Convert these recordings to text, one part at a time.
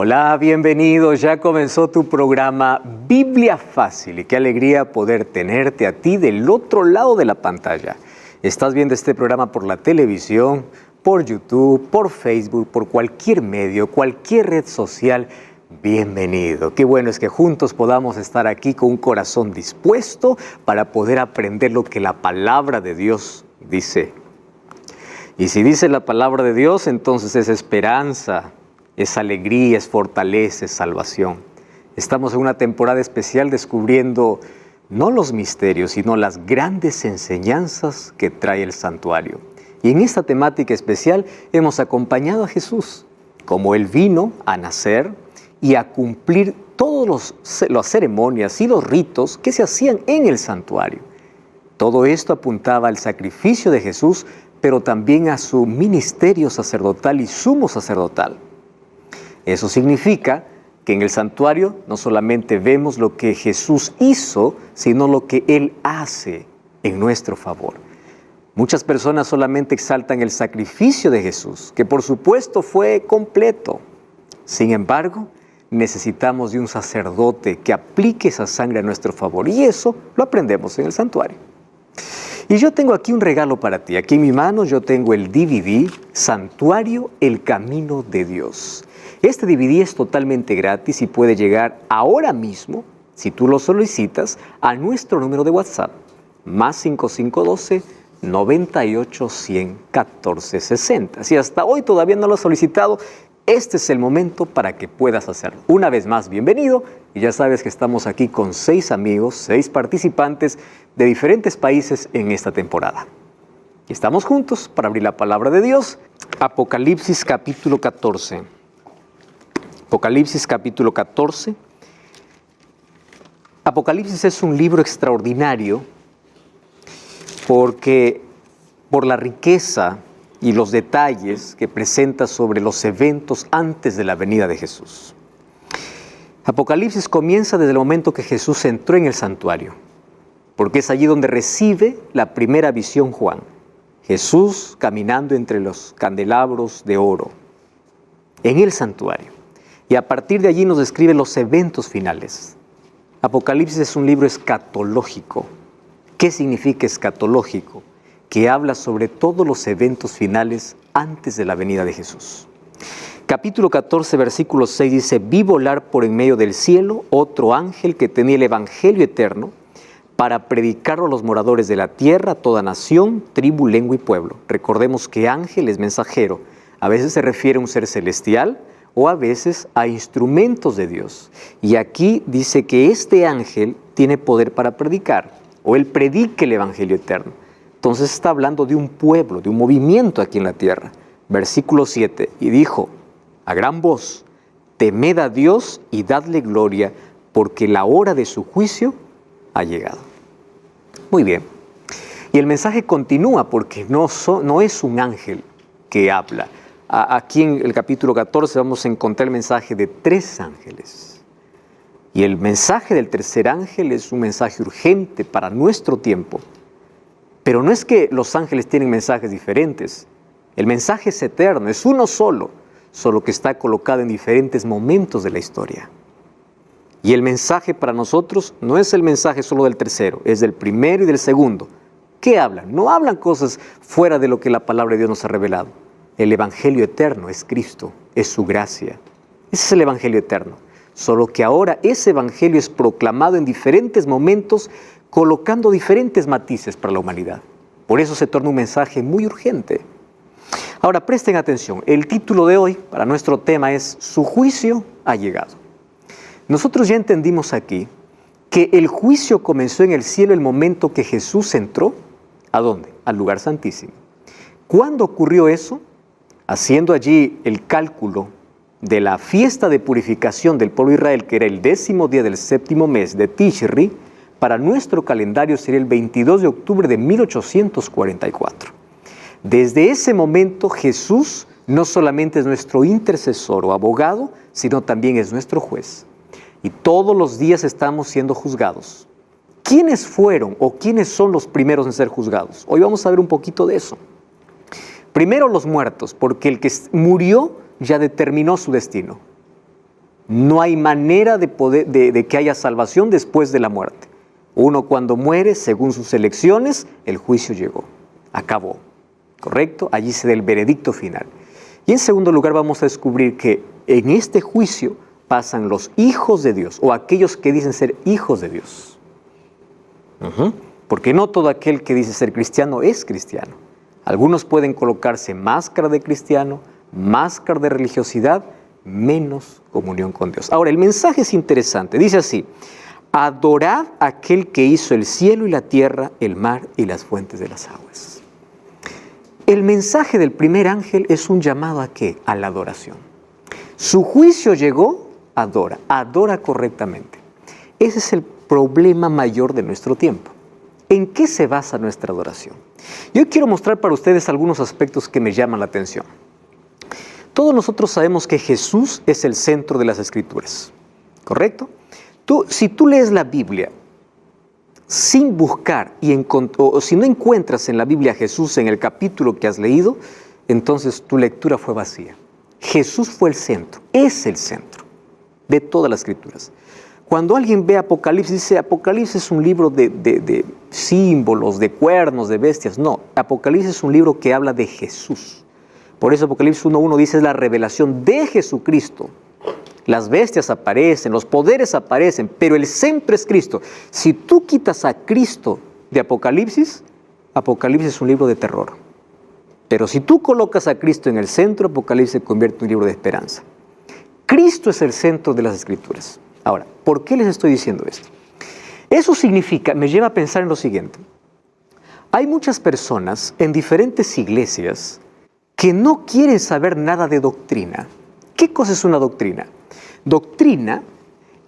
Hola, bienvenido. Ya comenzó tu programa Biblia Fácil y qué alegría poder tenerte a ti del otro lado de la pantalla. Estás viendo este programa por la televisión, por YouTube, por Facebook, por cualquier medio, cualquier red social. Bienvenido. Qué bueno es que juntos podamos estar aquí con un corazón dispuesto para poder aprender lo que la palabra de Dios dice. Y si dice la palabra de Dios, entonces es esperanza, es alegría, es fortaleza, es salvación. Estamos en una temporada especial descubriendo no los misterios, sino las grandes enseñanzas que trae el santuario. Y en esta temática especial hemos acompañado a Jesús, como Él vino a nacer y a cumplir todas las ceremonias y los ritos que se hacían en el santuario. Todo esto apuntaba al sacrificio de Jesús, pero también a su ministerio sacerdotal y sumo sacerdotal. Eso significa que en el santuario no solamente vemos lo que Jesús hizo, sino lo que Él hace en nuestro favor. Muchas personas solamente exaltan el sacrificio de Jesús, que por supuesto fue completo. Sin embargo, necesitamos de un sacerdote que aplique esa sangre a nuestro favor, y eso lo aprendemos en el santuario. Y yo tengo aquí un regalo para ti. Aquí en mi mano yo tengo el DVD Santuario, el Camino de Dios. Este DVD es totalmente gratis y puede llegar ahora mismo, si tú lo solicitas, a nuestro número de WhatsApp, más 5512 98 100 14 60. Si hasta hoy todavía no lo has solicitado, este es el momento para que puedas hacerlo. Una vez más, bienvenido. Y ya sabes que estamos aquí con 6 amigos, 6 participantes de diferentes países en esta temporada. Y estamos juntos para abrir la palabra de Dios. Apocalipsis capítulo 14. Apocalipsis capítulo 14. Apocalipsis es un libro extraordinario porque por la riqueza y los detalles que presenta sobre los eventos antes de la venida de Jesús. Apocalipsis comienza desde el momento que Jesús entró en el santuario, porque es allí donde recibe la primera visión Juan. Jesús caminando entre los candelabros de oro en el santuario. Y a partir de allí nos describe los eventos finales. Apocalipsis es un libro escatológico. ¿Qué significa escatológico? Que habla sobre todos los eventos finales antes de la venida de Jesús. Capítulo 14, versículo 6 dice: vi volar por en medio del cielo otro ángel que tenía el evangelio eterno para predicarlo a los moradores de la tierra, toda nación, tribu, lengua y pueblo. Recordemos que ángel es mensajero. A veces se refiere a un ser celestial o a veces a instrumentos de Dios. Y aquí dice que este ángel tiene poder para predicar, o él predica el evangelio eterno. Entonces está hablando de un pueblo, de un movimiento aquí en la tierra. Versículo 7, y dijo a gran voz: temed a Dios y dadle gloria, porque la hora de su juicio ha llegado. Muy bien. Y el mensaje continúa porque no es un ángel que habla. Aquí en el capítulo 14 vamos a encontrar el mensaje de 3 ángeles. Y el mensaje del tercer ángel es un mensaje urgente para nuestro tiempo. Pero no es que los ángeles tienen mensajes diferentes. El mensaje es eterno, es uno solo que está colocado en diferentes momentos de la historia. Y el mensaje para nosotros no es el mensaje solo del tercero, es del primero y del segundo. ¿Qué hablan? No hablan cosas fuera de lo que la palabra de Dios nos ha revelado. El evangelio eterno es Cristo, es su gracia. Ese es el evangelio eterno. Solo que ahora ese evangelio es proclamado en diferentes momentos, colocando diferentes matices para la humanidad. Por eso se torna un mensaje muy urgente. Ahora presten atención, el título de hoy para nuestro tema es Su juicio ha llegado. Nosotros ya entendimos aquí que el juicio comenzó en el cielo el momento que Jesús entró. ¿A dónde? Al lugar santísimo. ¿Cuándo ocurrió eso? Haciendo allí el cálculo de la fiesta de purificación del pueblo de Israel, que era el 10º día del 7º mes de Tishri, para nuestro calendario sería el 22 de octubre de 1844. Desde ese momento Jesús no solamente es nuestro intercesor o abogado, sino también es nuestro juez. Y todos los días estamos siendo juzgados. ¿Quiénes fueron o quiénes son los primeros en ser juzgados? Hoy vamos a ver un poquito de eso. Primero los muertos, porque el que murió ya determinó su destino. No hay manera de que haya salvación después de la muerte. Uno cuando muere, según sus elecciones, el juicio llegó, acabó, ¿correcto? Allí se da el veredicto final. Y en segundo lugar vamos a descubrir que en este juicio pasan los hijos de Dios o aquellos que dicen ser hijos de Dios. Porque no todo aquel que dice ser cristiano es cristiano. Algunos pueden colocarse máscara de cristiano, máscara de religiosidad, menos comunión con Dios. Ahora, el mensaje es interesante. Dice así: adorad a aquel que hizo el cielo y la tierra, el mar y las fuentes de las aguas. El mensaje del primer ángel es un llamado ¿a qué? A la adoración. Su juicio llegó, adora correctamente. Ese es el problema mayor de nuestro tiempo. ¿En qué se basa nuestra adoración? Yo quiero mostrar para ustedes algunos aspectos que me llaman la atención. Todos nosotros sabemos que Jesús es el centro de las Escrituras, ¿correcto? Si tú lees la Biblia sin buscar o si no encuentras en la Biblia a Jesús en el capítulo que has leído, entonces tu lectura fue vacía. Jesús fue el centro, es el centro de todas las Escrituras. Cuando alguien ve Apocalipsis, dice Apocalipsis es un libro de símbolos, de cuernos, de bestias. No, Apocalipsis es un libro que habla de Jesús. Por eso Apocalipsis 1.1 dice es la revelación de Jesucristo. Las bestias aparecen, los poderes aparecen, pero el centro es Cristo. Si tú quitas a Cristo de Apocalipsis, Apocalipsis es un libro de terror. Pero si tú colocas a Cristo en el centro, Apocalipsis se convierte en un libro de esperanza. Cristo es el centro de las Escrituras. Ahora, ¿por qué les estoy diciendo esto? Eso significa, me lleva a pensar en lo siguiente. Hay muchas personas en diferentes iglesias que no quieren saber nada de doctrina. ¿Qué cosa es una doctrina? Doctrina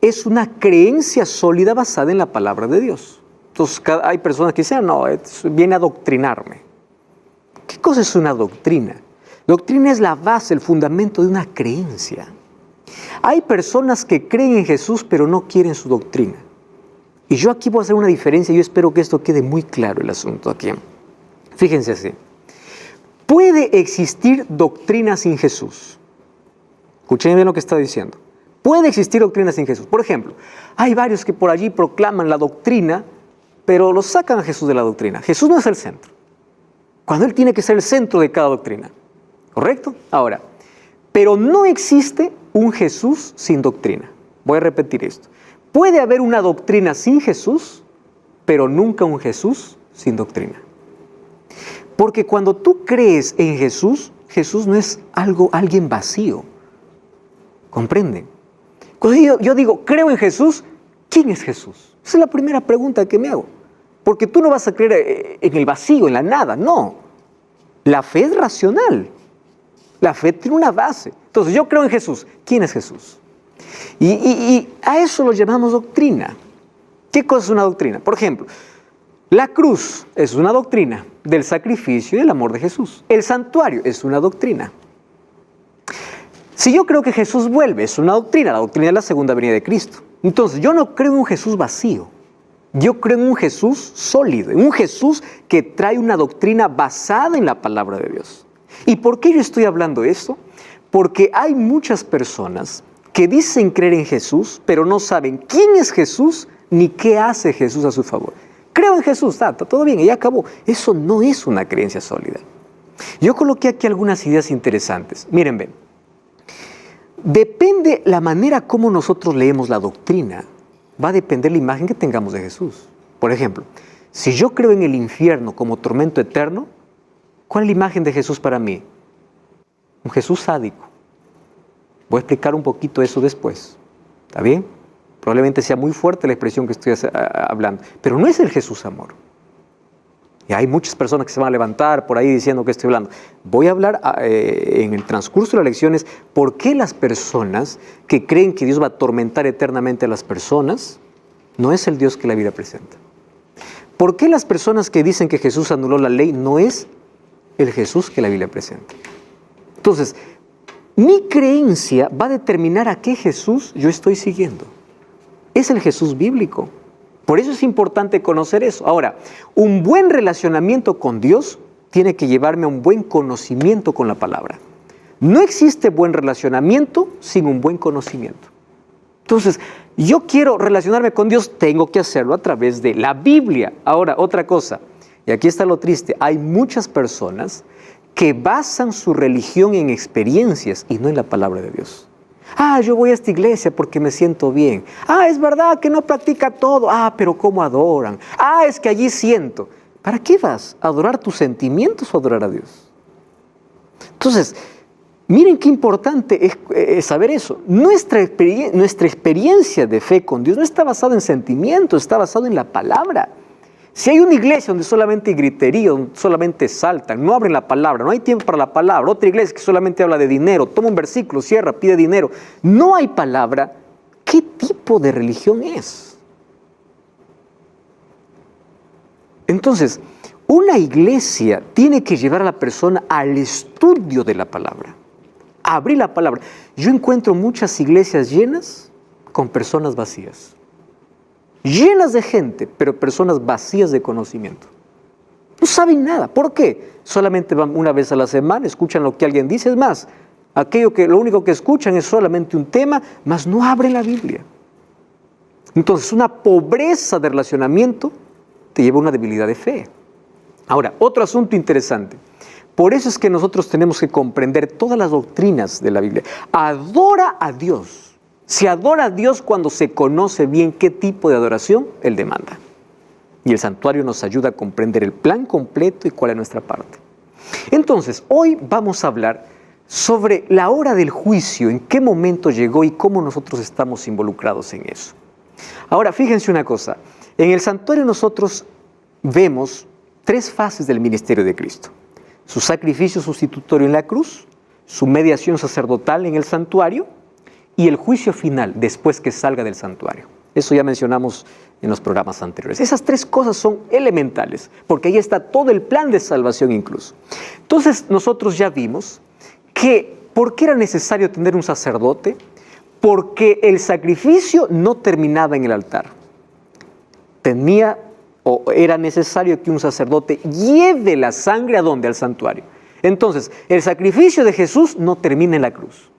es una creencia sólida basada en la palabra de Dios. Entonces, hay personas que dicen, no, viene a adoctrinarme. ¿Qué cosa es una doctrina? Doctrina es la base, el fundamento de una creencia. Hay personas que creen en Jesús, pero no quieren su doctrina. Y yo aquí voy a hacer una diferencia y yo espero que esto quede muy claro el asunto aquí. Fíjense así. ¿Puede existir doctrina sin Jesús? Escuchen bien lo que está diciendo. Puede existir doctrina sin Jesús. Por ejemplo, hay varios que por allí proclaman la doctrina, pero lo sacan a Jesús de la doctrina. Jesús no es el centro. Cuando Él tiene que ser el centro de cada doctrina. ¿Correcto? Ahora, pero no existe un Jesús sin doctrina. Voy a repetir esto. Puede haber una doctrina sin Jesús, pero nunca un Jesús sin doctrina. Porque cuando tú crees en Jesús, Jesús no es alguien vacío. ¿Comprenden? Cuando yo digo, creo en Jesús, ¿quién es Jesús? Esa es la primera pregunta que me hago. Porque tú no vas a creer en el vacío, en la nada, no. La fe es racional. La fe tiene una base. Entonces, yo creo en Jesús. ¿Quién es Jesús? Y a eso lo llamamos doctrina. ¿Qué cosa es una doctrina? Por ejemplo, la cruz es una doctrina del sacrificio y del amor de Jesús. El santuario es una doctrina. Si yo creo que Jesús vuelve, es una doctrina, la doctrina de la segunda venida de Cristo. Entonces, yo no creo en un Jesús vacío. Yo creo en un Jesús sólido, en un Jesús que trae una doctrina basada en la palabra de Dios. ¿Y por qué yo estoy hablando esto? Porque hay muchas personas que dicen creer en Jesús, pero no saben quién es Jesús ni qué hace Jesús a su favor. Creo en Jesús, está todo bien, y ya acabó. Eso no es una creencia sólida. Yo coloqué aquí algunas ideas interesantes. Miren, ven. Depende la manera como nosotros leemos la doctrina, va a depender la imagen que tengamos de Jesús. Por ejemplo, si yo creo en el infierno como tormento eterno, ¿cuál es la imagen de Jesús para mí? Un Jesús sádico. Voy a explicar un poquito eso después. ¿Está bien? Probablemente sea muy fuerte la expresión que estoy hablando, pero no es el Jesús amor. Y hay muchas personas que se van a levantar por ahí diciendo que estoy hablando. Voy a hablar en el transcurso de las lecciones por qué las personas que creen que Dios va a atormentar eternamente a las personas no es el Dios que la Biblia presenta. ¿Por qué las personas que dicen que Jesús anuló la ley no es el Jesús que la Biblia presenta? Entonces, mi creencia va a determinar a qué Jesús yo estoy siguiendo. Es el Jesús bíblico. Por eso es importante conocer eso. Ahora, un buen relacionamiento con Dios tiene que llevarme a un buen conocimiento con la palabra. No existe buen relacionamiento sin un buen conocimiento. Entonces, yo quiero relacionarme con Dios, tengo que hacerlo a través de la Biblia. Ahora, otra cosa, y aquí está lo triste, hay muchas personas que basan su religión en experiencias y no en la palabra de Dios. Yo voy a esta iglesia porque me siento bien. Es verdad que no practica todo. Pero ¿cómo adoran? Es que allí siento. ¿Para qué vas? ¿A adorar tus sentimientos o adorar a Dios? Entonces, miren qué importante es saber eso. Nuestra experiencia de fe con Dios no está basada en sentimientos, está basada en la palabra. Si hay una iglesia donde solamente hay griterío, donde solamente saltan, no abren la palabra, no hay tiempo para la palabra, otra iglesia que solamente habla de dinero, toma un versículo, cierra, pide dinero, no hay palabra, ¿qué tipo de religión es? Entonces, una iglesia tiene que llevar a la persona al estudio de la palabra, abrir la palabra. Yo encuentro muchas iglesias llenas con personas vacías. Llenas de gente, pero personas vacías de conocimiento. No saben nada. ¿Por qué? Solamente van una vez a la semana, escuchan lo que alguien dice. Es más, lo único que escuchan es solamente un tema, mas no abren la Biblia. Entonces, una pobreza de relacionamiento te lleva a una debilidad de fe. Ahora, otro asunto interesante. Por eso es que nosotros tenemos que comprender todas las doctrinas de la Biblia. Adora a Dios. Se adora a Dios cuando se conoce bien qué tipo de adoración Él demanda. Y el santuario nos ayuda a comprender el plan completo y cuál es nuestra parte. Entonces, hoy vamos a hablar sobre la hora del juicio, en qué momento llegó y cómo nosotros estamos involucrados en eso. Ahora, fíjense una cosa. En el santuario nosotros vemos 3 fases del ministerio de Cristo. Su sacrificio sustitutorio en la cruz, su mediación sacerdotal en el santuario, y el juicio final después que salga del santuario. Eso ya mencionamos en los programas anteriores. Esas 3 cosas son elementales, porque ahí está todo el plan de salvación incluso. Entonces nosotros ya vimos que ¿por qué era necesario tener un sacerdote? Porque el sacrificio no terminaba en el altar. Era necesario que un sacerdote lleve la sangre ¿a dónde? Al santuario. Entonces, el sacrificio de Jesús no termina en la cruz.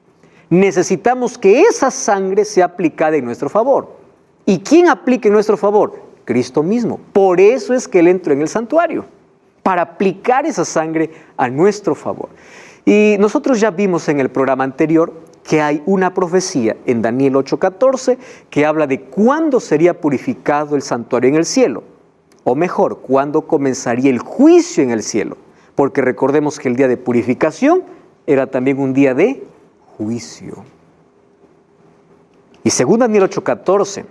Necesitamos que esa sangre sea aplicada en nuestro favor. ¿Y quién aplica en nuestro favor? Cristo mismo. Por eso es que Él entró en el santuario, para aplicar esa sangre a nuestro favor. Y nosotros ya vimos en el programa anterior que hay una profecía en Daniel 8:14 que habla de cuándo sería purificado el santuario en el cielo. O mejor, cuándo comenzaría el juicio en el cielo. Porque recordemos que el día de purificación era también un día de juicio. Y según Daniel 8:14,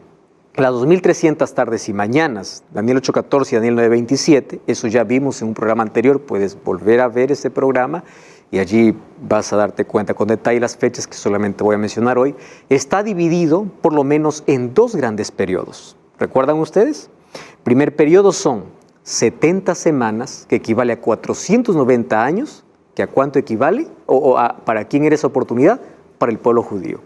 las 2300 tardes y mañanas, Daniel 8:14 y Daniel 9:27, eso ya vimos en un programa anterior, puedes volver a ver ese programa y allí vas a darte cuenta con detalle las fechas que solamente voy a mencionar hoy. Está dividido por lo menos en 2 grandes periodos. ¿Recuerdan ustedes? Primer periodo son 70 semanas, que equivale a 490 años, ¿que a cuánto equivale? ¿Para quién era esa oportunidad? Para el pueblo judío.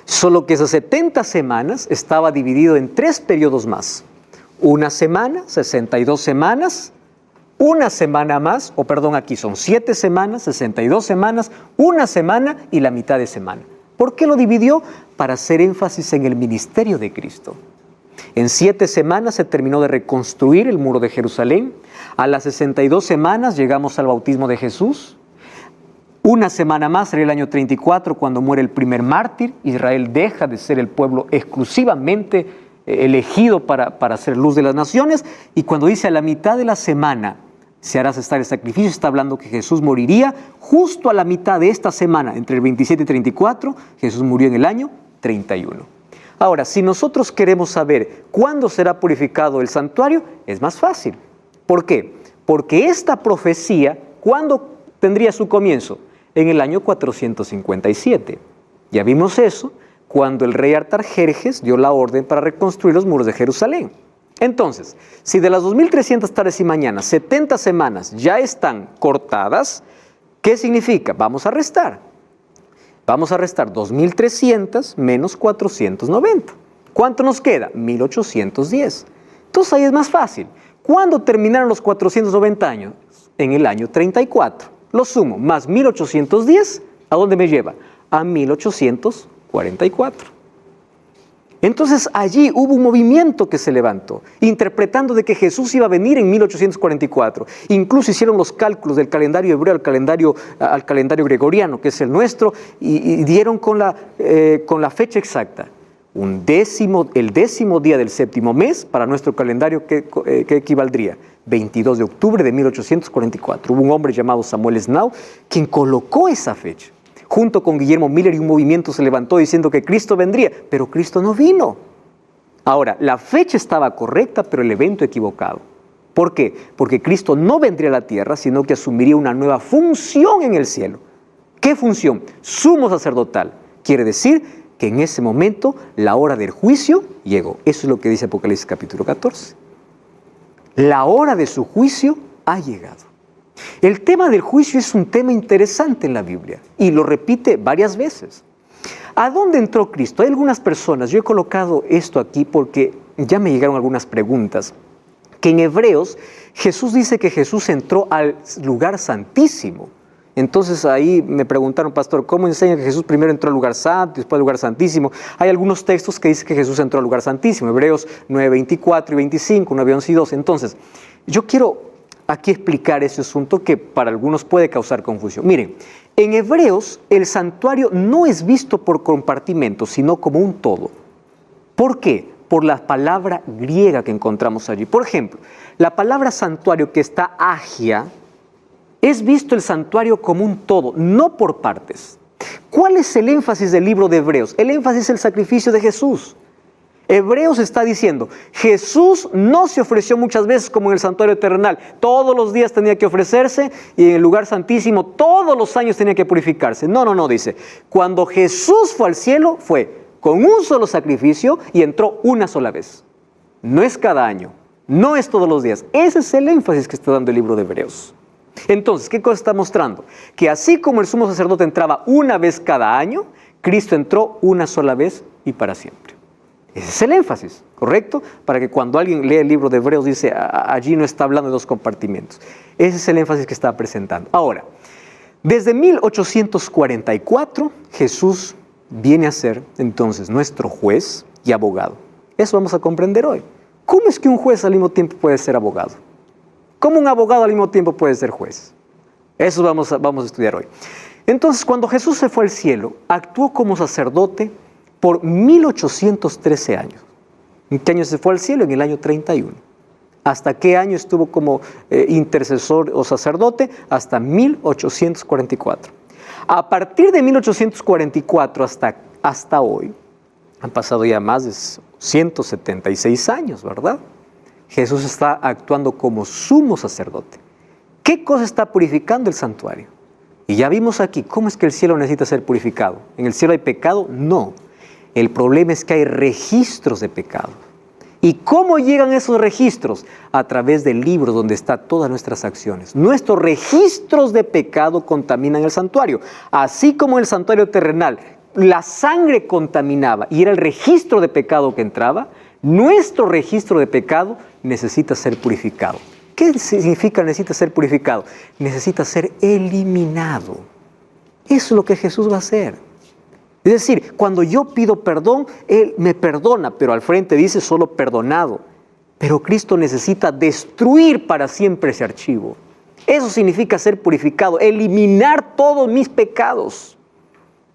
Solo que esas 70 semanas estaba dividido en 3 periodos más. Una semana, 62 semanas, una semana más, aquí son 7 semanas, 62 semanas, una semana y la mitad de semana. ¿Por qué lo dividió? Para hacer énfasis en el ministerio de Cristo. En 7 semanas se terminó de reconstruir el muro de Jerusalén. A las 62 semanas llegamos al bautismo de Jesús. Una semana más sería el año 34 cuando muere el primer mártir. Israel deja de ser el pueblo exclusivamente elegido para ser luz de las naciones. Y cuando dice a la mitad de la semana se hará cesar el sacrificio, está hablando que Jesús moriría justo a la mitad de esta semana, entre el 27 y 34. Jesús murió en el año 31. Ahora, si nosotros queremos saber cuándo será purificado el santuario, es más fácil. ¿Por qué? Porque esta profecía, ¿cuándo tendría su comienzo? En el año 457. Ya vimos eso cuando el rey Artajerjes dio la orden para reconstruir los muros de Jerusalén. Entonces, si de las 2300 tardes y mañanas, 70 semanas ya están cortadas, ¿qué significa? Vamos a restar. Vamos a restar 2300 menos 490. ¿Cuánto nos queda? 1810. Entonces ahí es más fácil. ¿Cuándo terminaron los 490 años? En el año 34. Lo sumo, más 1810, ¿a dónde me lleva? A 1844. Entonces allí hubo un movimiento que se levantó, interpretando de que Jesús iba a venir en 1844. Incluso hicieron los cálculos del calendario hebreo al calendario gregoriano, que es el nuestro, y dieron con la fecha exacta. El 10º día del 7º mes, para nuestro calendario, ¿qué equivaldría? 22 de octubre de 1844. Hubo un hombre llamado Samuel Snow quien colocó esa fecha. Junto con Guillermo Miller, y un movimiento se levantó diciendo que Cristo vendría, pero Cristo no vino. Ahora, la fecha estaba correcta, pero el evento equivocado. ¿Por qué? Porque Cristo no vendría a la tierra, sino que asumiría una nueva función en el cielo. ¿Qué función? Sumo sacerdotal. Quiere decir que en ese momento la hora del juicio llegó. Eso es lo que dice Apocalipsis capítulo 14. La hora de su juicio ha llegado. El tema del juicio es un tema interesante en la Biblia y lo repite varias veces. ¿A dónde entró Cristo? Hay algunas personas, yo he colocado esto aquí porque ya me llegaron algunas preguntas, que en Hebreos Jesús dice que Jesús entró al lugar santísimo. Entonces ahí me preguntaron, pastor, ¿cómo enseña que Jesús primero entró al lugar santo, después al lugar santísimo? Hay algunos textos que dicen que Jesús entró al lugar santísimo, Hebreos 9, 24 y 25, 9, 11 y 12. Entonces, yo quiero aquí explicar ese asunto que para algunos puede causar confusión. Miren, en Hebreos el santuario no es visto por compartimentos, sino como un todo. ¿Por qué? Por la palabra griega que encontramos allí. Por ejemplo, la palabra santuario que está agia, es visto el santuario como un todo, no por partes. ¿Cuál es el énfasis del libro de Hebreos? El énfasis es el sacrificio de Jesús. Hebreos está diciendo, Jesús no se ofreció muchas veces como en el santuario terrenal. Todos los días tenía que ofrecerse y en el lugar santísimo todos los años tenía que purificarse. No, dice, cuando Jesús fue al cielo fue con un solo sacrificio y entró una sola vez. No es cada año, no es todos los días. Ese es el énfasis que está dando el libro de Hebreos. Entonces, ¿qué cosa está mostrando? Que así como el sumo sacerdote entraba una vez cada año, Cristo entró una sola vez y para siempre. Ese es el énfasis, ¿correcto? Para que cuando alguien lee el libro de Hebreos dice, allí no está hablando de dos compartimentos. Ese es el énfasis que está presentando. Ahora, desde 1844, Jesús viene a ser entonces nuestro juez y abogado. Eso vamos a comprender hoy. ¿Cómo es que un juez al mismo tiempo puede ser abogado? ¿Cómo un abogado al mismo tiempo puede ser juez? Eso vamos a estudiar hoy. Entonces, cuando Jesús se fue al cielo, actuó como sacerdote por 1813 años. ¿En qué año se fue al cielo? En el año 31. ¿Hasta qué año estuvo como intercesor o sacerdote? Hasta 1844. A partir de 1844 hasta hoy, han pasado ya más de 176 años, ¿verdad? Jesús está actuando como sumo sacerdote. ¿Qué cosa está purificando el santuario? Y ya vimos aquí, ¿cómo es que el cielo necesita ser purificado? ¿En el cielo hay pecado? No. El problema es que hay registros de pecado. ¿Y cómo llegan esos registros? A través del libro donde están todas nuestras acciones. Nuestros registros de pecado contaminan el santuario. Así como el santuario terrenal, la sangre contaminaba y era el registro de pecado que entraba, nuestro registro de pecado necesita ser purificado. ¿Qué significa necesita ser purificado? Necesita ser eliminado. Eso es lo que Jesús va a hacer. Es decir, cuando yo pido perdón, Él me perdona, pero al frente dice solo perdonado. Pero Cristo necesita destruir para siempre ese archivo. Eso significa ser purificado, eliminar todos mis pecados.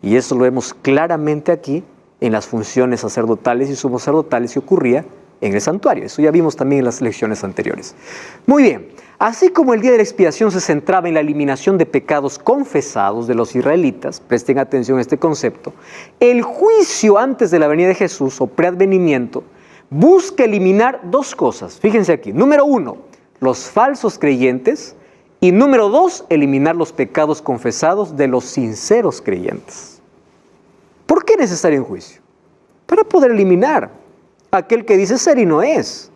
Y eso lo vemos claramente aquí en las funciones sacerdotales y sumosacerdotales que ocurría en el santuario. Eso ya vimos también en las lecciones anteriores. Muy bien, así como el día de la expiación se centraba en la eliminación de pecados confesados de los israelitas, presten atención a este concepto, el juicio antes de la venida de Jesús o preadvenimiento busca eliminar dos cosas. Fíjense aquí, número 1, los falsos creyentes y número 2, eliminar los pecados confesados de los sinceros creyentes. ¿Por qué es necesario un juicio? Para poder eliminar aquel que dice ser y no es.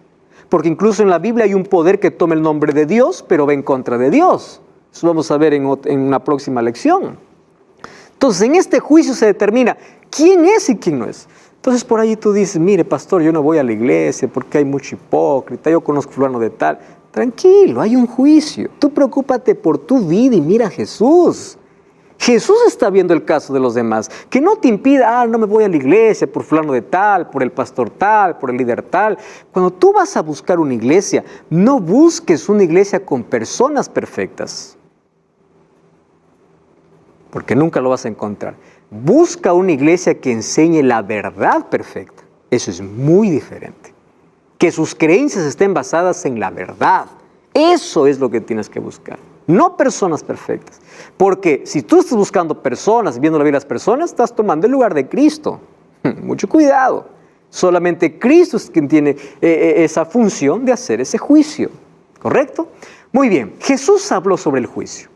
Porque incluso en la Biblia hay un poder que toma el nombre de Dios, pero va en contra de Dios. Eso vamos a ver en una próxima lección. Entonces, en este juicio se determina quién es y quién no es. Entonces, por ahí tú dices, mire, pastor, yo no voy a la iglesia porque hay mucho hipócrita, yo conozco fulano de tal. Tranquilo, hay un juicio. Tú preocúpate por tu vida y mira a Jesús. Jesús está viendo el caso de los demás. Que no te impida, no me voy a la iglesia por fulano de tal, por el pastor tal, por el líder tal. Cuando tú vas a buscar una iglesia, no busques una iglesia con personas perfectas. Porque nunca lo vas a encontrar. Busca una iglesia que enseñe la verdad perfecta. Eso es muy diferente. Que sus creencias estén basadas en la verdad. Eso es lo que tienes que buscar. No personas perfectas. Porque si tú estás buscando personas, viendo la vida de las personas, estás tomando el lugar de Cristo. Mucho cuidado. Solamente Cristo es quien tiene esa función de hacer ese juicio. ¿Correcto? Muy bien. Jesús habló sobre el juicio.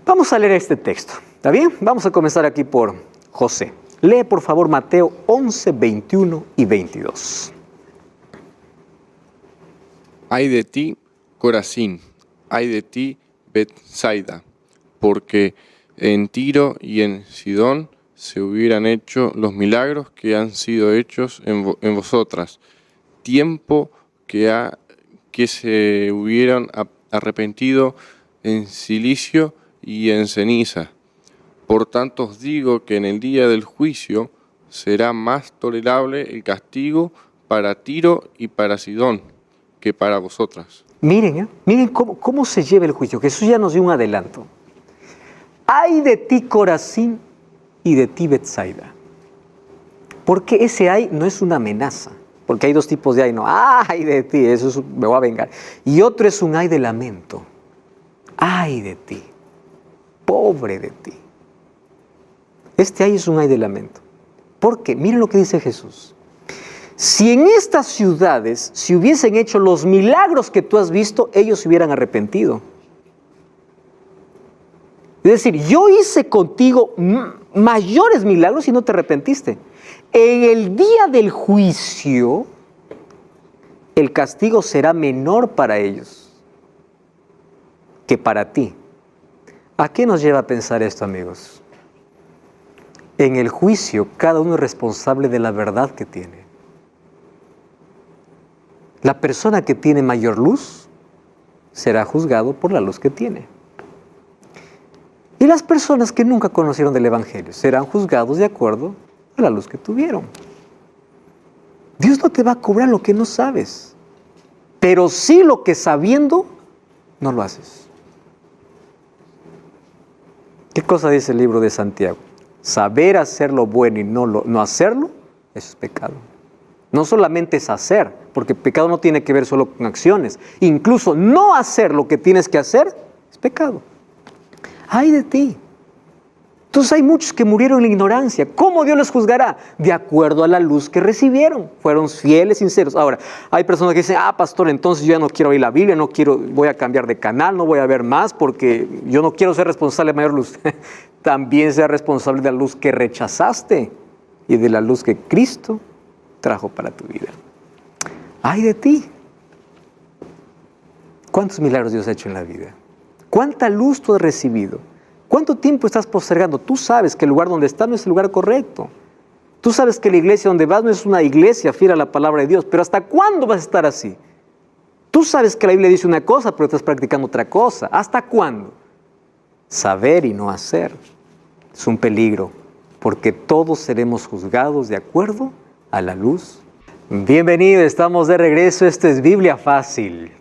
Vamos a leer este texto. ¿Está bien? Vamos a comenzar aquí por José. Lee por favor Mateo 11, 21 y 22. Ay de ti, Corazín, ay de ti, Betsaida, porque en Tiro y en Sidón se hubieran hecho los milagros que han sido hechos en vosotras, tiempo que se hubieran arrepentido en cilicio y en ceniza. Por tanto os digo que en el día del juicio será más tolerable el castigo para Tiro y para Sidón que para vosotras. Miren cómo se lleva el juicio. Jesús ya nos dio un adelanto. Ay de ti, Corazín, y de ti, Betsaida. Porque ese ay no es una amenaza. Porque hay dos tipos de ay, no. Ay de ti, eso es, me voy a vengar. Y otro es un ay de lamento. Ay de ti, pobre de ti. Este ay es un ay de lamento. Porque miren lo que dice Jesús. Si en estas ciudades se hubiesen hecho los milagros que tú has visto, ellos se hubieran arrepentido. Es decir, yo hice contigo mayores milagros y no te arrepentiste. En el día del juicio, el castigo será menor para ellos que para ti. ¿A qué nos lleva a pensar esto, amigos? En el juicio, cada uno es responsable de la verdad que tiene. La persona que tiene mayor luz será juzgado por la luz que tiene. Y las personas que nunca conocieron del Evangelio serán juzgados de acuerdo a la luz que tuvieron. Dios no te va a cobrar lo que no sabes, pero sí lo que sabiendo no lo haces. ¿Qué cosa dice el libro de Santiago? Saber hacer lo bueno y no hacerlo, eso es pecado. No solamente es hacer, porque pecado no tiene que ver solo con acciones. Incluso no hacer lo que tienes que hacer es pecado. ¡Ay de ti! Entonces hay muchos que murieron en la ignorancia. ¿Cómo Dios les juzgará? De acuerdo a la luz que recibieron. Fueron fieles, sinceros. Ahora, hay personas que dicen, pastor, entonces yo ya no quiero oír la Biblia, voy a cambiar de canal, no voy a ver más porque yo no quiero ser responsable de mayor luz. También sea responsable de la luz que rechazaste y de la luz que Cristo trajo para tu vida. ¡Ay de ti! ¿Cuántos milagros Dios ha hecho en la vida? ¿Cuánta luz tú has recibido? ¿Cuánto tiempo estás postergando? Tú sabes que el lugar donde estás no es el lugar correcto. Tú sabes que la iglesia donde vas no es una iglesia fiel a la palabra de Dios. Pero ¿hasta cuándo vas a estar así? Tú sabes que la Biblia dice una cosa, pero estás practicando otra cosa. ¿Hasta cuándo? Saber y no hacer es un peligro, porque todos seremos juzgados de acuerdo a la luz. Bienvenido, estamos de regreso. Esto es Biblia Fácil.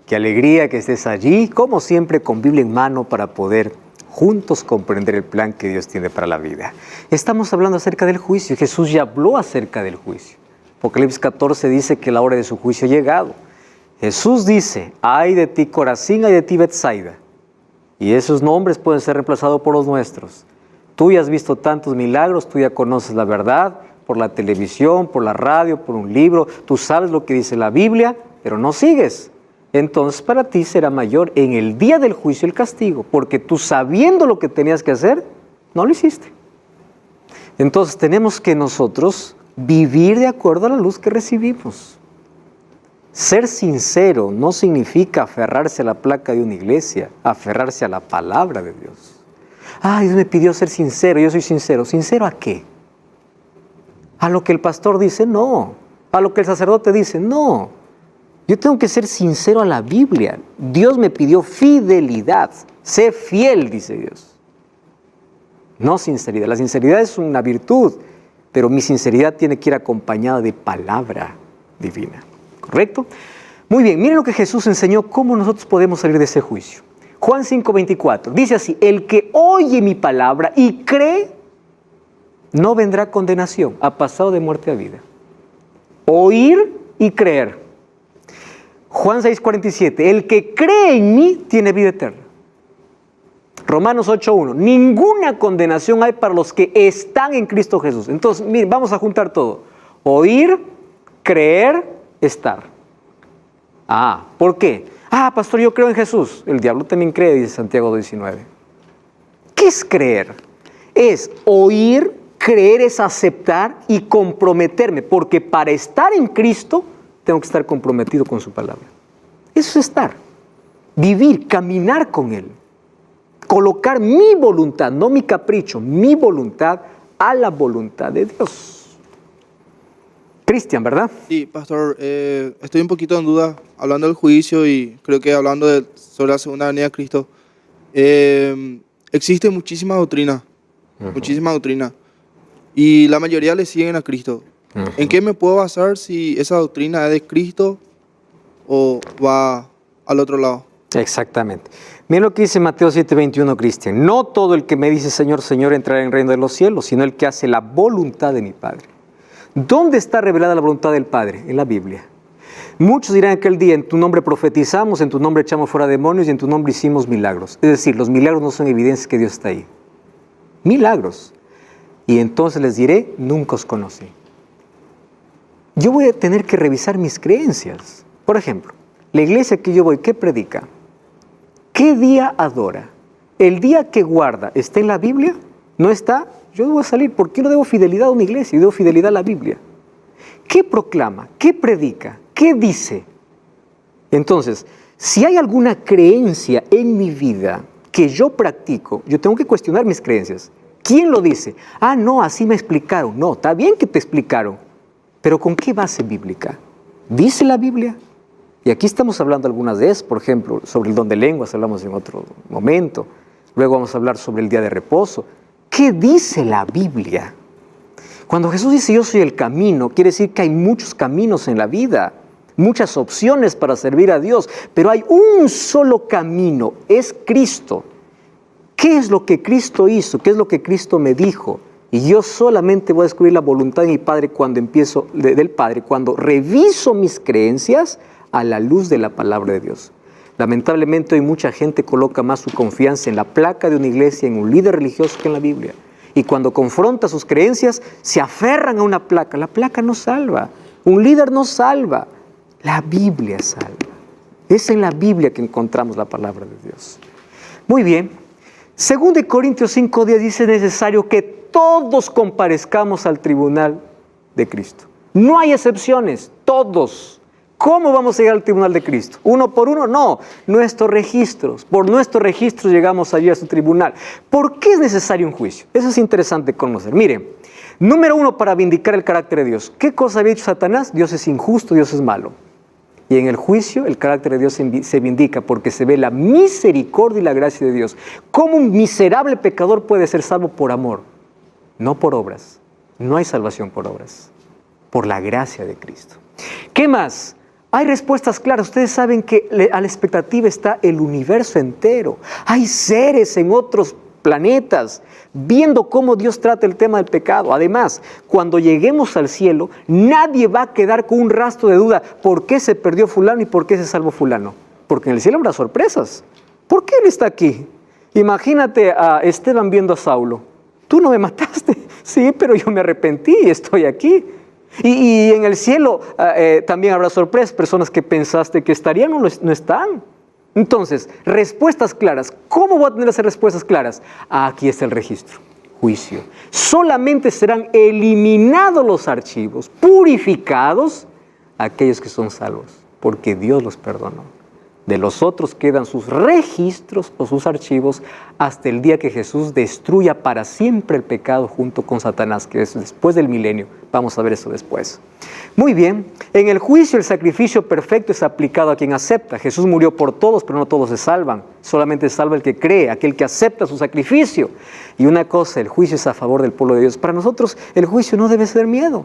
Qué alegría que estés allí, como siempre, con Biblia en mano para poder juntos comprender el plan que Dios tiene para la vida. Estamos hablando acerca del juicio. Jesús ya habló acerca del juicio. Apocalipsis 14 dice que la hora de su juicio ha llegado. Jesús dice, ay de ti Corazín, ay de ti Betsaida. Y esos nombres pueden ser reemplazados por los nuestros. Tú ya has visto tantos milagros, tú ya conoces la verdad por la televisión, por la radio, por un libro. Tú sabes lo que dice la Biblia, pero no sigues. Entonces para ti será mayor en el día del juicio el castigo, porque tú sabiendo lo que tenías que hacer, no lo hiciste. Entonces tenemos que nosotros vivir de acuerdo a la luz que recibimos. Ser sincero no significa aferrarse a la placa de una iglesia, aferrarse a la palabra de Dios. Dios me pidió ser sincero, yo soy sincero. ¿Sincero a qué? ¿A lo que el pastor dice? No. ¿A lo que el sacerdote dice? No. Yo tengo que ser sincero a la Biblia. Dios me pidió fidelidad. Sé fiel, dice Dios. no sinceridad. La sinceridad es una virtud, pero mi sinceridad tiene que ir acompañada de palabra divina. ¿Correcto? Muy bien, miren lo que Jesús enseñó, cómo nosotros podemos salir de ese juicio. Juan 5:24, dice así: el que oye mi palabra y cree, no vendrá a condenación, ha pasado de muerte a vida. Oír y creer. Juan 6:47, el que cree en mí tiene vida eterna. Romanos 8:1, ninguna condenación hay para los que están en Cristo Jesús. Entonces, miren, vamos a juntar todo. Oír, creer, estar. ¿Por qué? Pastor, yo creo en Jesús. El diablo también cree, dice Santiago 19. ¿Qué es creer? Es oír, creer es aceptar y comprometerme, porque para estar en Cristo tengo que estar comprometido con su palabra. Eso es estar, vivir, caminar con Él, colocar mi voluntad, no mi capricho, mi voluntad a la voluntad de Dios. Cristian, ¿verdad? Sí, pastor, estoy un poquito en duda hablando del juicio y creo que hablando sobre la segunda venida de Cristo. Existe muchísima doctrina, y la mayoría le siguen a Cristo. ¿En qué me puedo basar si esa doctrina es de Cristo o va al otro lado? Exactamente. Miren lo que dice Mateo 7:21, Cristian. No todo el que me dice Señor, Señor entrará en el reino de los cielos, sino el que hace la voluntad de mi Padre. ¿Dónde está revelada la voluntad del Padre? En la Biblia. Muchos dirán aquel día: en tu nombre profetizamos, en tu nombre echamos fuera demonios y en tu nombre hicimos milagros. Es decir, los milagros no son evidencia que Dios está ahí. Milagros. Y entonces les diré: nunca os conocí. Yo voy a tener que revisar mis creencias. Por ejemplo, la iglesia que yo voy, ¿qué predica? ¿Qué día adora? ¿El día que guarda está en la Biblia? ¿No está? Yo debo salir, porque yo no debo fidelidad a una iglesia, yo debo fidelidad a la Biblia. ¿Qué proclama? ¿Qué predica? ¿Qué dice? Entonces, si hay alguna creencia en mi vida que yo practico, yo tengo que cuestionar mis creencias. ¿Quién lo dice? No, así me explicaron. No, está bien que te explicaron, pero ¿con qué base bíblica? ¿Dice la Biblia? Y aquí estamos hablando algunas de ellas, por ejemplo, sobre el don de lenguas, hablamos en otro momento. Luego vamos a hablar sobre el día de reposo. ¿Qué dice la Biblia? Cuando Jesús dice yo soy el camino, quiere decir que hay muchos caminos en la vida, muchas opciones para servir a Dios, pero hay un solo camino, es Cristo. ¿Qué es lo que Cristo hizo? ¿Qué es lo que Cristo me dijo? Y yo solamente voy a descubrir la voluntad de mi Padre del Padre, cuando reviso mis creencias a la luz de la palabra de Dios. Lamentablemente hoy mucha gente coloca más su confianza en la placa de una iglesia, en un líder religioso, que en la Biblia. Y cuando confronta sus creencias, se aferran a una placa. La placa no salva, un líder no salva, la Biblia salva. Es en la Biblia que encontramos la palabra de Dios. Muy bien. 2 Corintios 5:10 dice: es necesario que todos comparezcamos al tribunal de Cristo. No hay excepciones, todos. ¿Cómo vamos a llegar al tribunal de Cristo? ¿Uno por uno? No, nuestros registros. Por nuestros registros llegamos allí a su tribunal. ¿Por qué es necesario un juicio? Eso es interesante conocer. Miren, número 1, para vindicar el carácter de Dios. ¿Qué cosa había dicho Satanás? Dios es injusto, Dios es malo. Y en el juicio el carácter de Dios se vindica porque se ve la misericordia y la gracia de Dios. ¿Cómo un miserable pecador puede ser salvo por amor? No por obras. No hay salvación por obras. Por la gracia de Cristo. ¿Qué más? Hay respuestas claras. Ustedes saben que a la expectativa está el universo entero. Hay seres en otros planetas viendo cómo Dios trata el tema del pecado. Además, cuando lleguemos al cielo, nadie va a quedar con un rastro de duda por qué se perdió fulano y por qué se salvó fulano. Porque en el cielo habrá sorpresas. ¿Por qué él está aquí? Imagínate a Esteban viendo a Saulo. Tú no me mataste. Sí, pero yo me arrepentí y estoy aquí. Y en el cielo también habrá sorpresas, personas que pensaste que estarían no están. Entonces, respuestas claras. ¿Cómo voy a tener esas respuestas claras? Aquí está el registro, juicio. Solamente serán eliminados los archivos, purificados aquellos que son salvos, porque Dios los perdonó. De los otros quedan sus registros o sus archivos hasta el día que Jesús destruya para siempre el pecado junto con Satanás, que es después del milenio. Vamos a ver eso después. Muy bien, en el juicio el sacrificio perfecto es aplicado a quien acepta. Jesús murió por todos, pero no todos se salvan. Solamente se salva el que cree, aquel que acepta su sacrificio. Y una cosa, el juicio es a favor del pueblo de Dios. Para nosotros el juicio no debe ser miedo.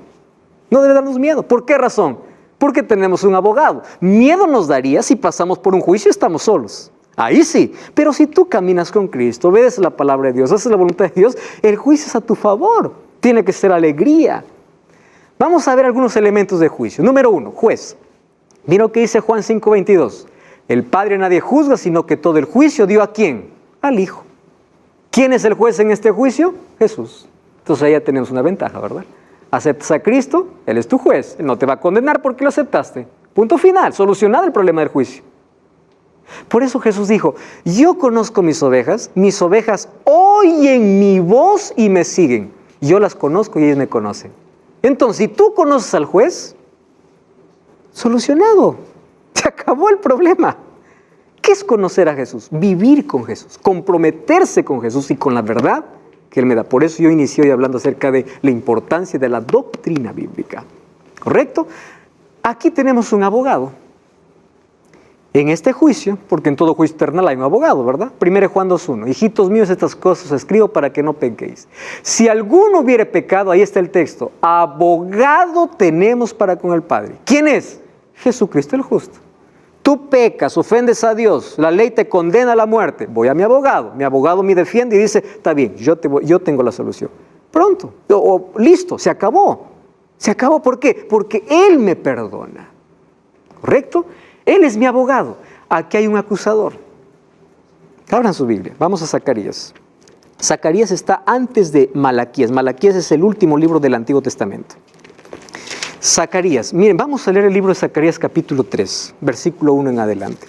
No debe darnos miedo. ¿Por qué razón? Porque tenemos un abogado. Miedo nos daría si pasamos por un juicio y estamos solos. Ahí sí. Pero si tú caminas con Cristo, obedeces la palabra de Dios, haces la voluntad de Dios, el juicio es a tu favor. Tiene que ser alegría. Vamos a ver algunos elementos de juicio. Número 1, juez. Mira lo que dice Juan 5:22. El Padre nadie juzga, sino que todo el juicio dio ¿a quién? Al Hijo. ¿Quién es el juez en este juicio? Jesús. Entonces ahí ya tenemos una ventaja, ¿verdad? Aceptas a Cristo, Él es tu juez. Él no te va a condenar porque lo aceptaste. Punto final, solucionado el problema del juicio. Por eso Jesús dijo, yo conozco mis ovejas oyen mi voz y me siguen. Yo las conozco y ellas me conocen. Entonces, si tú conoces al juez, solucionado. Se acabó el problema. ¿Qué es conocer a Jesús? Vivir con Jesús, comprometerse con Jesús y con la verdad que Él me da. Por eso yo inicié hoy hablando acerca de la importancia de la doctrina bíblica. ¿Correcto? Aquí tenemos un abogado. En este juicio, porque en todo juicio eternal hay un abogado, ¿verdad? 1 Juan 2:1. Hijitos míos, estas cosas escribo para que no pequéis. Si alguno hubiere pecado, ahí está el texto. Abogado tenemos para con el Padre. ¿Quién es? Jesucristo el justo. Tú pecas, ofendes a Dios, la ley te condena a la muerte. Voy a mi abogado me defiende y dice, está bien, yo tengo la solución. Pronto, listo, se acabó. Se acabó, ¿por qué? Porque Él me perdona. ¿Correcto? Él es mi abogado. Aquí hay un acusador. Abran su Biblia, vamos a Zacarías. Zacarías está antes de Malaquías. Malaquías es el último libro del Antiguo Testamento. Zacarías, miren, vamos a leer el libro de Zacarías capítulo 3, versículo 1 en adelante.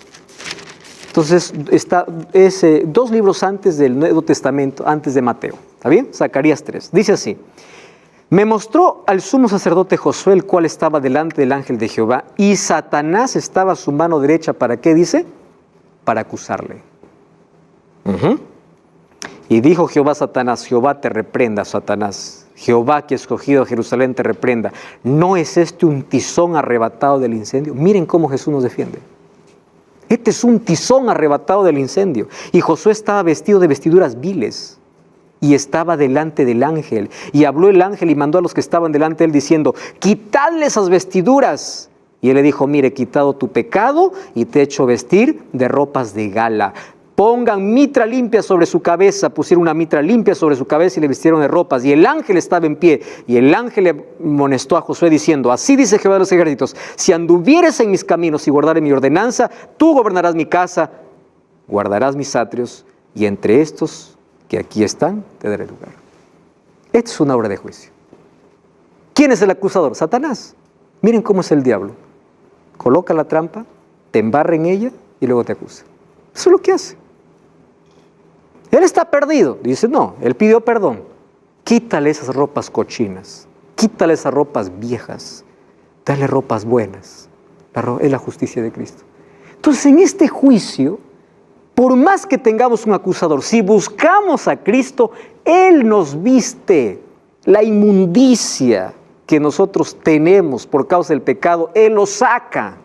Entonces, está 2 libros antes del Nuevo Testamento, antes de Mateo. ¿Está bien? Zacarías 3. Dice así, me mostró al sumo sacerdote Josué, el cual estaba delante del ángel de Jehová, y Satanás estaba a su mano derecha, ¿para qué dice? Para acusarle. Y dijo Jehová a Satanás, Jehová te reprenda, Satanás. Jehová que ha escogido a Jerusalén te reprenda. ¿No es este un tizón arrebatado del incendio? Miren cómo Jesús nos defiende. Este es un tizón arrebatado del incendio. Y Josué estaba vestido de vestiduras viles y estaba delante del ángel. Y habló el ángel y mandó a los que estaban delante de él diciendo, quitadle esas vestiduras. Y él le dijo, mire, he quitado tu pecado y te he hecho vestir de ropas de gala. Pongan mitra limpia sobre su cabeza. Pusieron una mitra limpia sobre su cabeza y le vistieron de ropas. Y el ángel estaba en pie. Y el ángel le amonestó a Josué diciendo, así dice Jehová de los ejércitos, si anduvieres en mis caminos y guardares mi ordenanza, tú gobernarás mi casa, guardarás mis atrios, y entre estos que aquí están, te daré lugar. Esta es una obra de juicio. ¿Quién es el acusador? Satanás. Miren cómo es el diablo. Coloca la trampa, te embarra en ella y luego te acusa. Eso es lo que hace. Él está perdido. Dice, no, él pidió perdón. Quítale esas ropas cochinas. Quítale esas ropas viejas. Dale ropas buenas. Es la justicia de Cristo. Entonces, en este juicio, por más que tengamos un acusador, si buscamos a Cristo, Él nos viste la inmundicia que nosotros tenemos por causa del pecado. Él lo saca.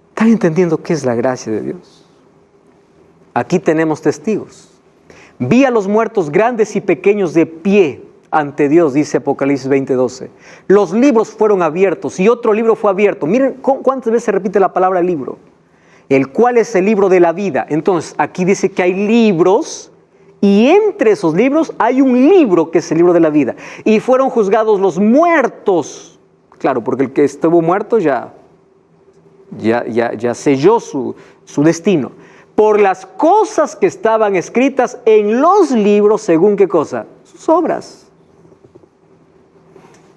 ¿Están entendiendo qué es la gracia de Dios? Aquí tenemos testigos. Vi a los muertos grandes y pequeños de pie ante Dios, dice Apocalipsis 20:12. Los libros fueron abiertos y otro libro fue abierto. Miren cuántas veces se repite la palabra libro. El cual es el libro de la vida. Entonces, aquí dice que hay libros y entre esos libros hay un libro que es el libro de la vida. Y fueron juzgados los muertos. Claro, porque el que estuvo muerto ya selló su destino. Por las cosas que estaban escritas en los libros, ¿según qué cosa? Sus obras.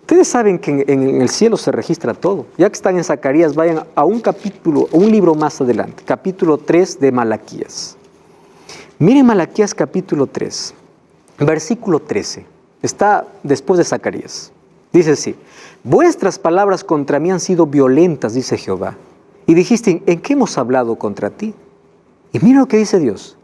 Ustedes saben que en el cielo se registra todo. Ya que están en Zacarías, vayan a un capítulo, un libro más adelante, capítulo 3 de Malaquías. Miren Malaquías capítulo 3, versículo 13. Está después de Zacarías. Dice así, vuestras palabras contra mí han sido violentas, dice Jehová, y dijiste, ¿en qué hemos hablado contra ti? Y mira lo que dice Dios.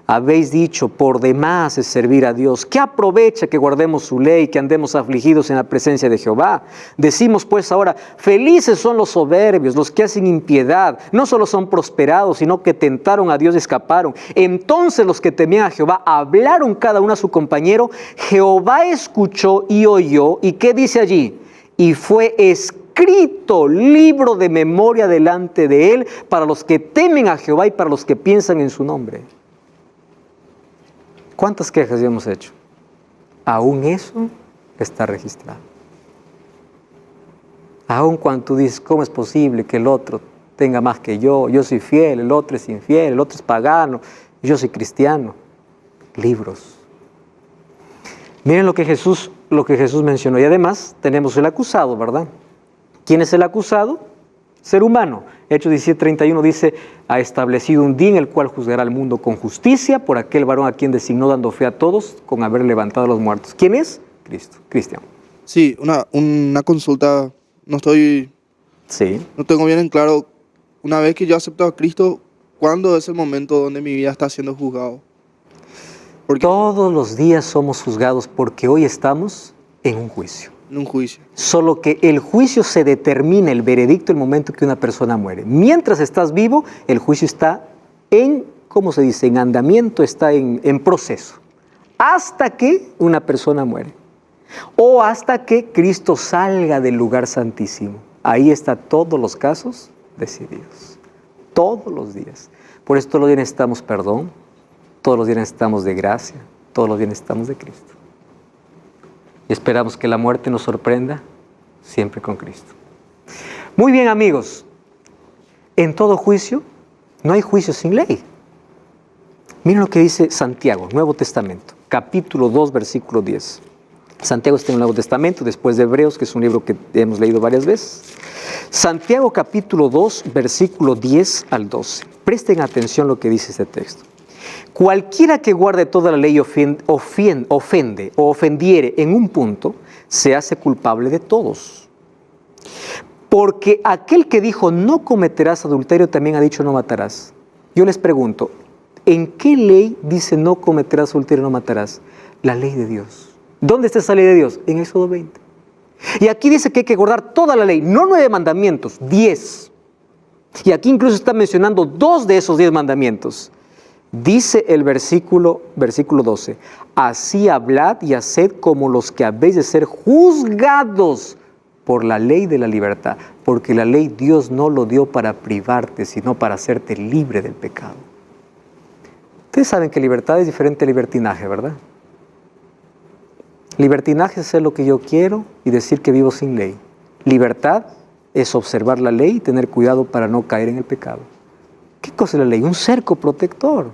Habéis dicho, por demás es servir a Dios. ¿Qué aprovecha que guardemos su ley, que andemos afligidos en la presencia de Jehová? Decimos pues ahora, felices son los soberbios, los que hacen impiedad. No solo son prosperados, sino que tentaron a Dios y escaparon. Entonces los que temían a Jehová hablaron cada uno a su compañero. Jehová escuchó y oyó. ¿Y qué dice allí? Y fue escrito libro de memoria delante de él para los que temen a Jehová y para los que piensan en su nombre. ¿Cuántas quejas ya hemos hecho? Aún eso está registrado. Aún cuando tú dices, ¿cómo es posible que el otro tenga más que yo? Yo soy fiel, el otro es infiel, el otro es pagano, yo soy cristiano. Libros. Miren lo que Jesús mencionó. Y además tenemos el acusado, ¿verdad? ¿Quién es el acusado? Ser humano. Hechos 17:31 dice, ha establecido un día en el cual juzgará al mundo con justicia por aquel varón a quien designó dando fe a todos con haber levantado a los muertos. ¿Quién es? Cristo. Cristian. Sí, una consulta. No tengo bien en claro. Una vez que yo acepto a Cristo, ¿cuándo es el momento donde mi vida está siendo juzgado? Porque todos los días somos juzgados porque hoy estamos en un juicio. en un juicio. Solo que el juicio se determina, el veredicto, el momento que una persona muere. Mientras estás vivo, el juicio está en, ¿cómo se dice? En andamiento, está en proceso. Hasta que una persona muere. O hasta que Cristo salga del lugar santísimo. Ahí están todos los casos decididos. Todos los días. Por eso todos los días necesitamos perdón, todos los días necesitamos de gracia, todos los días necesitamos de Cristo. Y esperamos que la muerte nos sorprenda siempre con Cristo. Muy bien, amigos. En todo juicio, no hay juicio sin ley. Miren lo que dice Santiago, Nuevo Testamento, capítulo 2, versículo 10. Santiago está en el Nuevo Testamento, después de Hebreos, que es un libro que hemos leído varias veces. Santiago, capítulo 2, versículo 10 al 12. Presten atención a lo que dice este texto. Cualquiera que guarde toda la ley ofende o ofendiere en un punto, se hace culpable de todos. Porque aquel que dijo no cometerás adulterio también ha dicho no matarás. Yo les pregunto, ¿en qué ley dice no cometerás adulterio, no matarás? La ley de Dios. ¿Dónde está esa ley de Dios? En Éxodo 20. Y aquí dice que hay que guardar toda la ley, no 9 mandamientos, 10. Y aquí incluso está mencionando 2 de esos 10 mandamientos. Dice el versículo 12, así hablad y haced como los que habéis de ser juzgados por la ley de la libertad, porque la ley Dios no lo dio para privarte, sino para hacerte libre del pecado. Ustedes saben que libertad es diferente a libertinaje, ¿verdad? Libertinaje es hacer lo que yo quiero y decir que vivo sin ley. Libertad es observar la ley y tener cuidado para no caer en el pecado. ¿Qué cosa es la ley? Un cerco protector.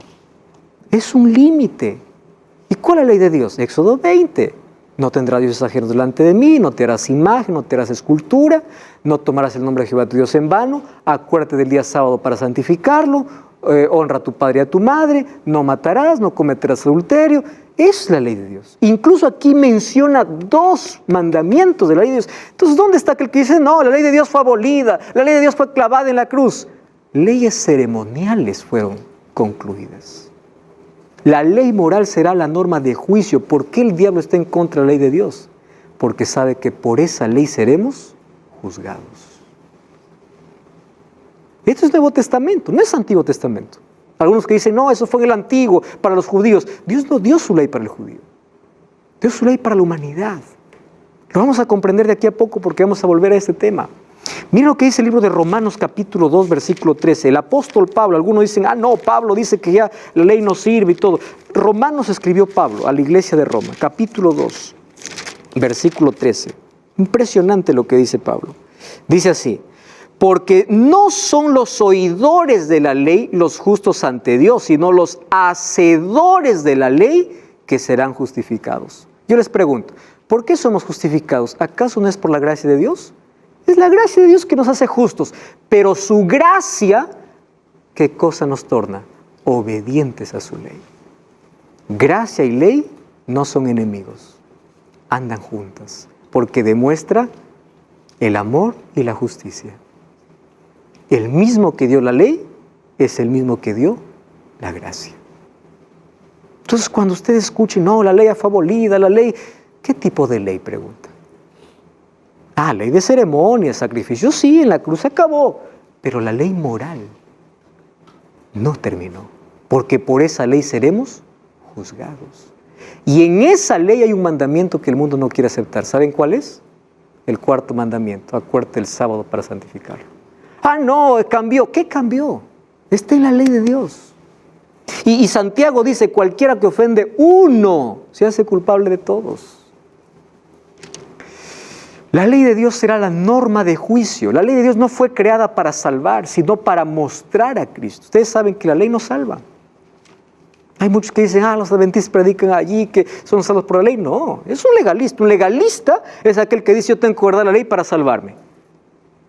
Es un límite. ¿Y cuál es la ley de Dios? Éxodo 20. No tendrás dioses ajenos delante de mí, no te harás imagen, no te harás escultura, no tomarás el nombre de Jehová tu Dios en vano, acuérdate del día sábado para santificarlo, honra a tu padre y a tu madre, no matarás, no cometerás adulterio. Esa es la ley de Dios. Incluso aquí menciona 2 mandamientos de la ley de Dios. Entonces, ¿dónde está aquel que dice, no, la ley de Dios fue abolida, la ley de Dios fue clavada en la cruz? Leyes ceremoniales fueron concluidas. La ley moral será la norma de juicio. ¿Por qué el diablo está en contra de la ley de Dios? Porque sabe que por esa ley seremos juzgados. Esto es Nuevo Testamento, no es Antiguo Testamento. Algunos que dicen, no, eso fue en el Antiguo, para los judíos. Dios no dio su ley para el judío. Dio su ley para la humanidad. Lo vamos a comprender de aquí a poco porque vamos a volver a este tema. Miren lo que dice el libro de Romanos capítulo 2, versículo 13. El apóstol Pablo, algunos dicen, no, Pablo dice que ya la ley no sirve y todo. Romanos escribió Pablo a la iglesia de Roma, capítulo 2, versículo 13. Impresionante lo que dice Pablo. Dice así, porque no son los oidores de la ley los justos ante Dios, sino los hacedores de la ley que serán justificados. Yo les pregunto, ¿por qué somos justificados? ¿Acaso no es por la gracia de Dios? Es la gracia de Dios que nos hace justos, pero su gracia, ¿qué cosa nos torna? Obedientes a su ley. Gracia y ley no son enemigos, andan juntas, porque demuestra el amor y la justicia. El mismo que dio la ley es el mismo que dio la gracia. Entonces, cuando ustedes escuchen, no, la ley fue abolida, la ley, ¿qué tipo de ley? Pregunta. Ley de ceremonias, sacrificios, sí, en la cruz se acabó, pero la ley moral no terminó, porque por esa ley seremos juzgados. Y en esa ley hay un mandamiento que el mundo no quiere aceptar. ¿Saben cuál es? El cuarto mandamiento: acuérdate el sábado para santificarlo. No, cambió. ¿Qué cambió? Está en la ley de Dios. Y Santiago dice, cualquiera que ofende uno se hace culpable de todos. La ley de Dios será la norma de juicio. La ley de Dios no fue creada para salvar, sino para mostrar a Cristo. Ustedes saben que la ley no salva. Hay muchos que dicen, los adventistas predican allí que son salvos por la ley. No, es un legalista. Un legalista es aquel que dice, yo tengo que guardar la ley para salvarme.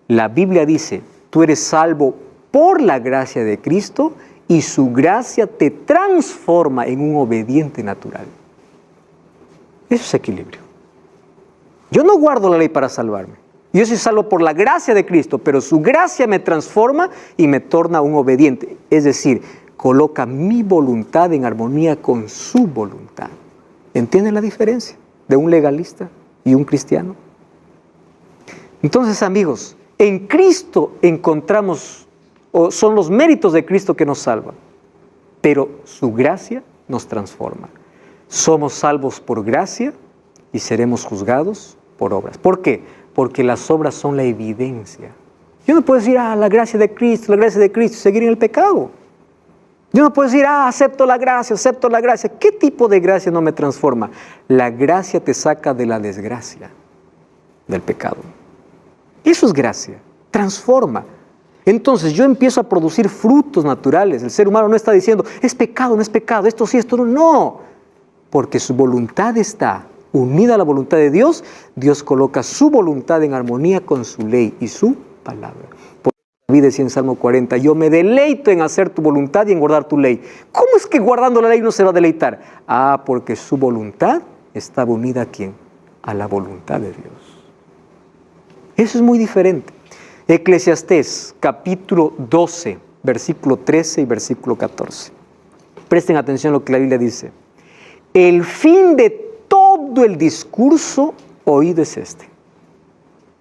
La Biblia dice, tú eres salvo por la gracia de Cristo y su gracia te transforma en un obediente natural. Eso es equilibrio. Yo no guardo la ley para salvarme. Yo soy salvo por la gracia de Cristo, pero su gracia me transforma y me torna un obediente. Es decir, coloca mi voluntad en armonía con su voluntad. ¿Entienden la diferencia de un legalista y un cristiano? Entonces, amigos, en Cristo encontramos, son los méritos de Cristo que nos salvan, pero su gracia nos transforma. Somos salvos por gracia y seremos juzgados por obras. ¿Por qué? Porque las obras son la evidencia. Yo no puedo decir, la gracia de Cristo, y seguir en el pecado. Yo no puedo decir, acepto la gracia. ¿Qué tipo de gracia no me transforma? La gracia te saca de la desgracia, del pecado. Eso es gracia, transforma. Entonces yo empiezo a producir frutos naturales. El ser humano no está diciendo, es pecado, no es pecado, esto sí, esto no. No, porque su voluntad está unida a la voluntad de Dios. Dios coloca su voluntad en armonía con su ley y su palabra. Por eso David decía en Salmo 40, yo me deleito en hacer tu voluntad y en guardar tu ley. ¿Cómo es que guardando la ley no se va a deleitar? Porque su voluntad estaba unida ¿a quién? A la voluntad de Dios. Eso es muy diferente. Eclesiastés, capítulo 12, versículo 13 y versículo 14. Presten atención a lo que la Biblia dice. El fin de todo el discurso oído es este.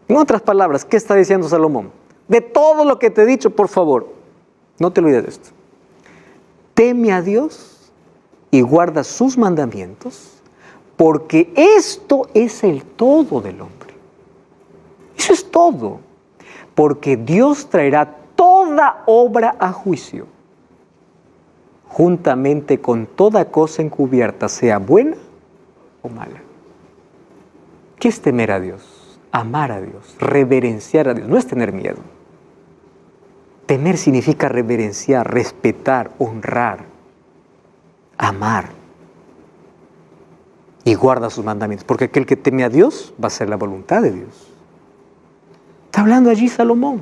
En otras palabras, ¿qué está diciendo Salomón? De todo lo que te he dicho, por favor, no te olvides de esto. Teme a Dios y guarda sus mandamientos, porque esto es el todo del hombre. Eso es todo. Porque Dios traerá toda obra a juicio, juntamente con toda cosa encubierta, sea buena o mala. ¿Qué es temer a Dios? Amar a Dios, reverenciar a Dios. No es tener miedo. Temer significa reverenciar, respetar, honrar, amar. Y guarda sus mandamientos, porque aquel que teme a Dios va a hacer la voluntad de Dios. Está hablando allí Salomón.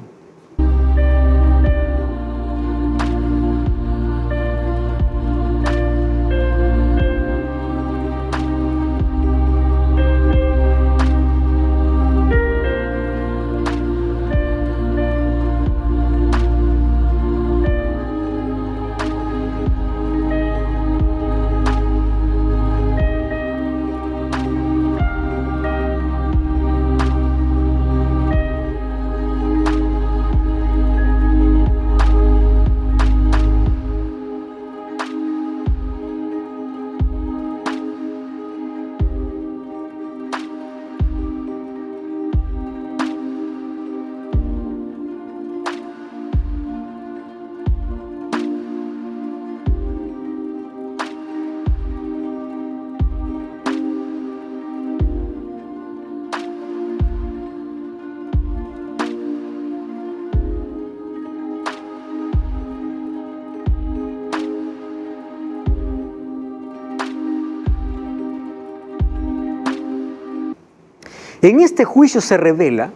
En este juicio se revela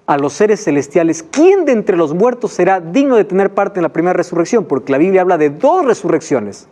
a los seres celestiales quién de entre los muertos será digno de tener parte en la primera resurrección, porque la Biblia habla de dos resurrecciones.